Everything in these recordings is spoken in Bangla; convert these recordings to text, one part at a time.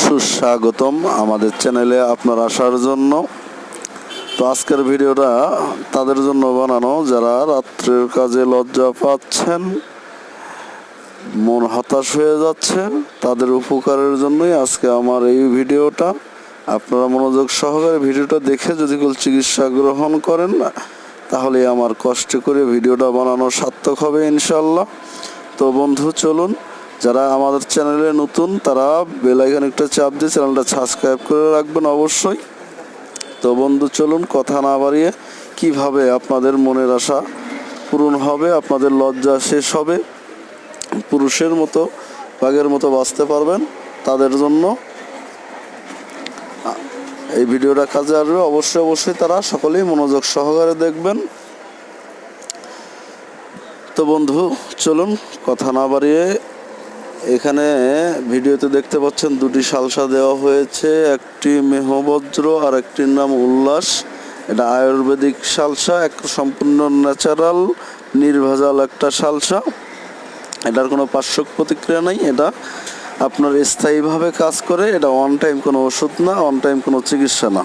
সুস্বাগতম আমাদের চ্যানেলে আপনার আসার জন্য। তো আজকের ভিডিওটা তাদের জন্য বানানো যারা রাত্রের কাজে লজ্জা পাচ্ছেন, মন হতাশ হয়ে যাচ্ছে, তাদের উপকারের জন্যই আজকে আমার এই ভিডিওটা। আপনারা মনোযোগ সহকারে ভিডিওটা দেখে যদি চিকিৎসা গ্রহণ করেন তাহলে আমার কষ্ট করে ভিডিওটা বানানো সার্থক হবে ইনশাল্লাহ। তো বন্ধু চলুন, যারা আমাদের চ্যানেলে নতুন তারা বেল আইকন একটা চাপ দিয়ে চ্যানেলটা সাবস্ক্রাইব করে রাখবেন অবশ্যই। তো বন্ধু চলুন, কথা না বাড়িয়ে কিভাবে আপনাদের মনের আশা পূরণ হবে, আপনাদের লজ্জা শেষ হবে, পুরুষের মতো বাঘের মতো বাঁচতে পারবেন, তাদের জন্য এই ভিডিওটা কাজে আসবে। অবশ্যই তারা সকলেই মনোযোগ সহকারে দেখবেন। তো বন্ধু চলুন, কথা না বাড়িয়ে, এখানে ভিডিওতে দেখতে পাচ্ছেন দুটি সালসা দেওয়া হয়েছে, একটি মেহবজ্র আর একটির নাম উল্লাস। এটা আয়ুর্বেদিক সালসা, এক সম্পূর্ণ ন্যাচারাল নির্ভেজাল একটা সালসা। এটার কোনো পার্শ্ব প্রতিক্রিয়া নাই, এটা আপনার স্থায়ীভাবে কাজ করে। এটা ওয়ান টাইম কোনো ওষুধ না, ওয়ান টাইম কোনো চিকিৎসা না।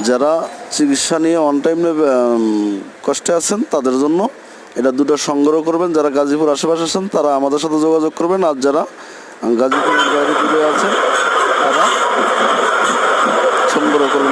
যারা চিকিৎসা নিয়ে ওয়ান টাইম কষ্টে আছেন তাদের জন্য এটা দুটো সংগ্রহ করবেন। যারা গাজীপুর আশেপাশে আছেন তারা আমাদের সাথে যোগাযোগ করবেন, আর যারা গাজীপুরের বাইরে দূরে আছেন তারা সংগ্রহ করবেন।